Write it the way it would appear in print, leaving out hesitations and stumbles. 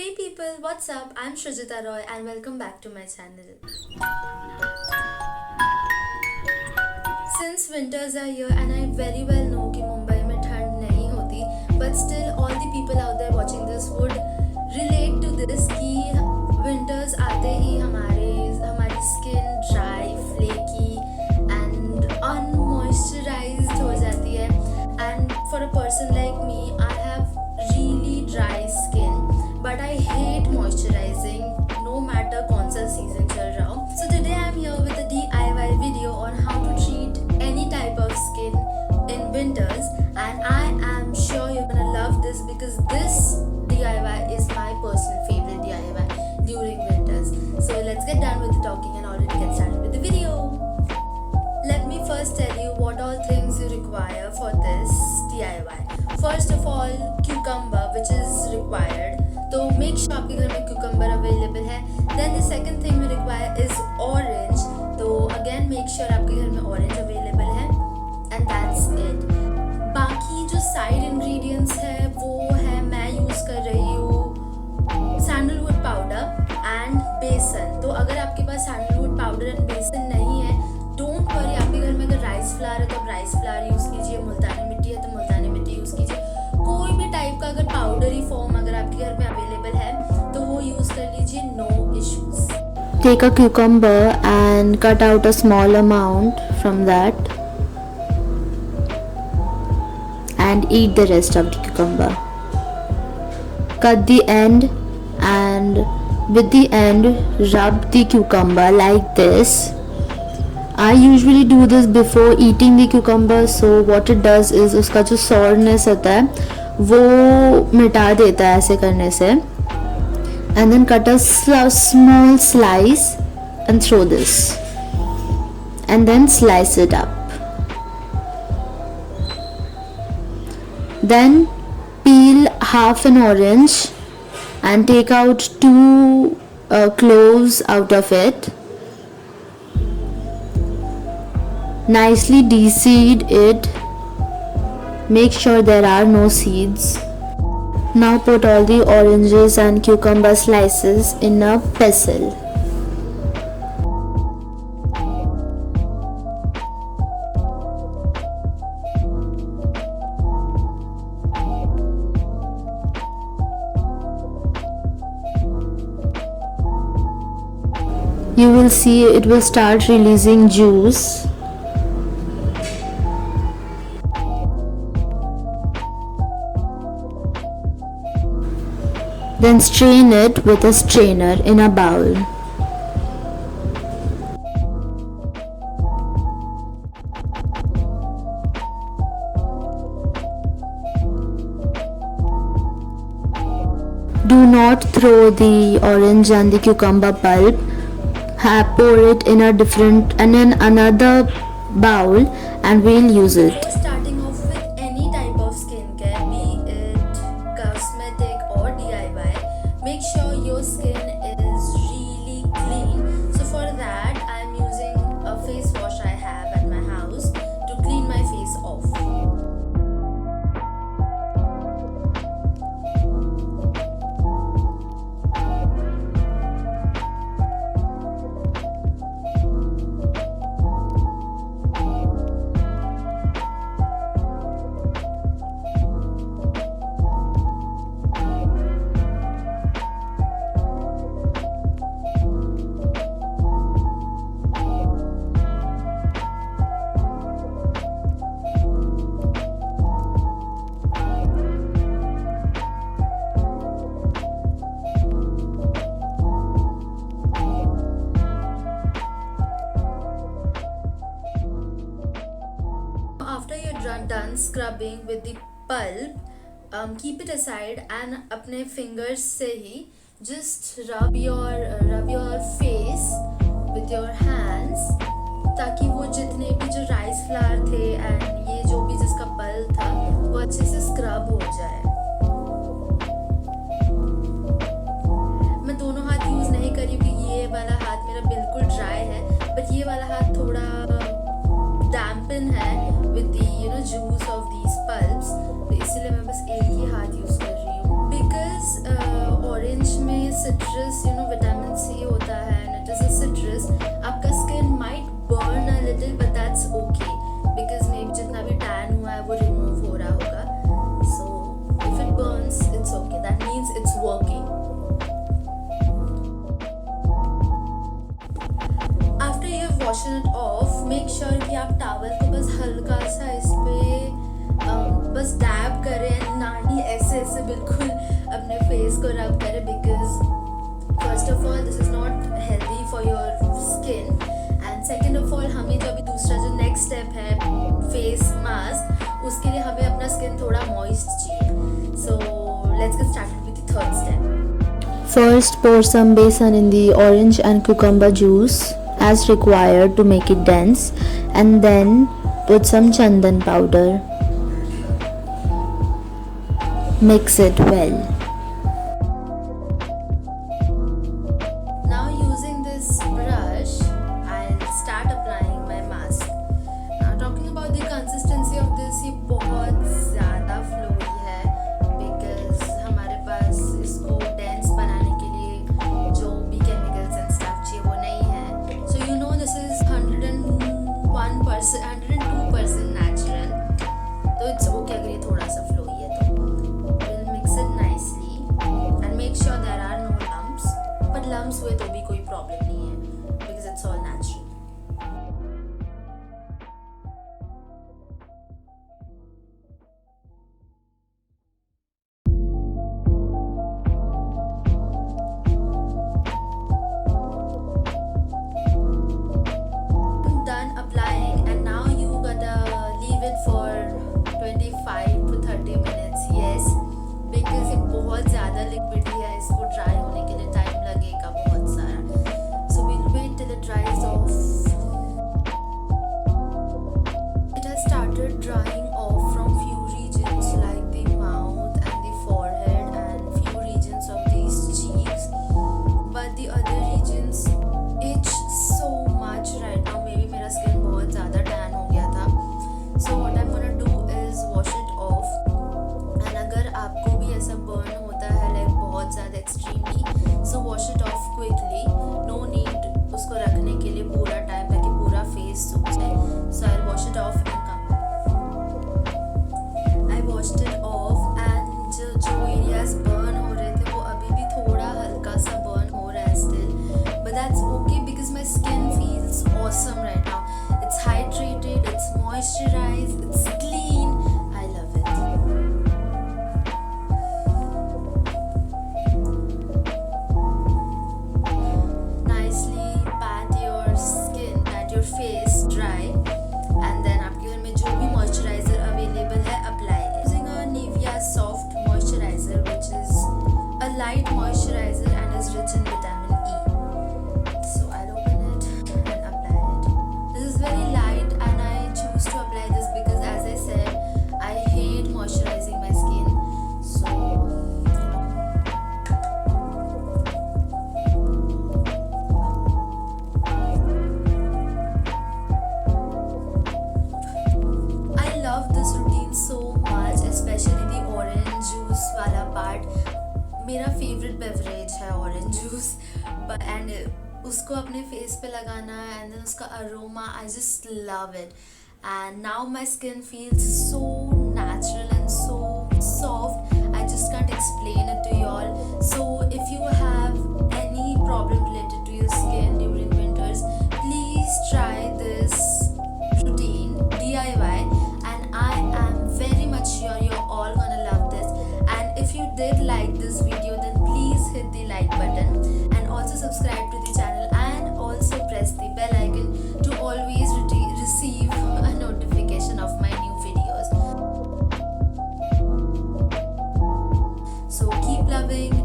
Hey people, what's up? I'm Shrujita Roy and welcome back to my channel. Since winters are here and I very well know कि मुंबई में ठंड नहीं होती, but still all the people out there watching this would relate to this कि winters आते ही हमारी skin dry, flaky and unmoisturized हो जाती है. And for a person like me, I have really dry skin, but I hate moisturizing no matter कौन सा season चल रहा हो. So today I'm here with a DIY video on how to treat any type of skin in winters, and I am sure you're gonna love this because this DIY is my personal favorite DIY during winters. So let's get done with the talking and already get started with the video. Let me first tell you what all things you require for this DIY. First of all, cucumber, which is required. तो make sure आपके घर में cucumber available है. Then the second thing we require is orange. तो again make sure आपके घर में orange available है. And that's it. बाकी जो side ingredients है वो है मैं use कर रही हूँ sandalwood powder and बेसन. तो अगर आपके पास sandalwood powder and बेसन नहीं है, don't worry. आपके घर में अगर rice flour है तो आप rice flour use कीजिए, मुल्तानी मिट्टी है तो मुल्तानी मिट्टी use कीजिए. कोई भी टाइप का अगर पाउडरी फॉर्म अगर आपके घर में अवेलेबल है तो वो यूज कर लीजिए, no issues. Take a cucumber and cut out a small amount from that and eat the rest of the cucumber. Cut the end and with the end rub the cucumber like this. I usually do this before eating the cucumber, so what it does is उसका जो sourness होता है वो मिटा देता है ऐसे करने से. And then cut a small slice and throw this and then slice it up. Then peel half an orange and take out two cloves out of it. Nicely de-seed it. Make sure there are no seeds. Now put all the oranges and cucumber slices in a pestle. You will see it will start releasing juice. Then strain it with a strainer in a bowl. Do not throw the orange and the cucumber pulp. Pour it in another bowl and we'll use it. Starting off with any type of skincare, be it cosmetic or DIY, make sure your skin is really clean. So for that, I'm using a face wash I have at my house to clean my face off. After you're done scrubbing with the pulp, keep it aside and अपने fingers से ही just rub your face with your hands ताकि वो जितने भी जो rice flour थे and ये जो भी जिसका pulp था वो अच्छे से scrub हो जाए. मैं दोनों हाथ यूज नहीं करी क्योंकि ये वाला हाथ मेरा बिल्कुल dry है, but ये वाला हाथ थोड़ा dampen है with the juice of these pulps, तो इसलिए मैं बस एक ही हाथ यूज कर रही हूँ because orange citrus, vitamin C होता है and it is a citrus. आपका skin might burn a little but that's okay because maybe जितना भी tan हुआ है वो remove हो रहा होगा. So if it burns, it's okay. That means it's working. After you've washed it off, make sure कि आप towel को बस हल्का सा इस पे बस dab करें, ना ही ऐसे बिल्कुल अपने face को rub करें because first of all this is not healthy for your skin and second of all हमें जो अभी दूसरा जो next step है face mask उसके लिए हमें अपना skin थोड़ा moist चाहिए. So let's get started with the third step. First, pour some besan in the orange and cucumber juice as required to make it dense, and then put some chandan powder. Mix it well. Now using this brush, I'll start applying my mask. Now talking about the consistency of this, ये बहुत ज़्यादा flowy है because हमारे पास इसको dense बनाने के लिए जो भी chemicals and stuff चाहिए वो नहीं है. So you know this is 101%, 102% natural. तो it's okay अगर ये थोड़ा सा flowy है तो. We'll mix it nicely and make sure there are no lumps. But lumps हुए तो भी कोई problem नहीं है because it's all natural. Done applying and now you gotta leave it for 25 to 30 minutes. Yes, because ये बहुत ज़्यादा liquid है, इसको dry होने के लिए time लगेगा बहुत सारा. So we'll wait till it dries off. It has started drying off from few regions like the mouth and the forehead and few regions of these cheeks, but the other regions itch so much right now. Maybe मेरा skin बहुत ज़्यादा tan हो गया था. So what I'm gonna do is wash it off. And अगर आपको भी ऐसा burn होता है like बहुत ज़्यादा extremely, so wash it off quickly. No need उसको रखने के लिए पूरा time ताकि पूरा face सूख जाए. So I'll wash it off and come back. I washed it off and जो areas burn हो रहे थे वो अभी भी थोड़ा हल्का सा burn हो रहा है still. But that's okay because my skin feels awesome right now. It's hydrated, it's moisturized, it's clean. I love it. Nicely pat your skin, pat your face dry, and then आपके घर में जो भी moisturizer available है apply it. Using a Nivea soft moisturizer which is a light moisturizer and is rich in vitamin E. So I'll open it and apply it. This is very light and I choose to apply this because as I said, I hate moisturizing my skin. So I love this routine so much, especially the orange juice वाला part. मेरा favorite beverage है orange juice, but and उसको अपने face पे लगाना and then उसका aroma, I just love it. And now my skin feels so natural and so soft. I just can't explain it to y'all. So if you have any problem related to your skin during winters, please try this routine DIY and I am very much sure you're all gonna love this. And if you did like this video, then please hit the like button and also subscribe to the channel and also press the bell icon to always receive a notification of my new videos. So keep loving,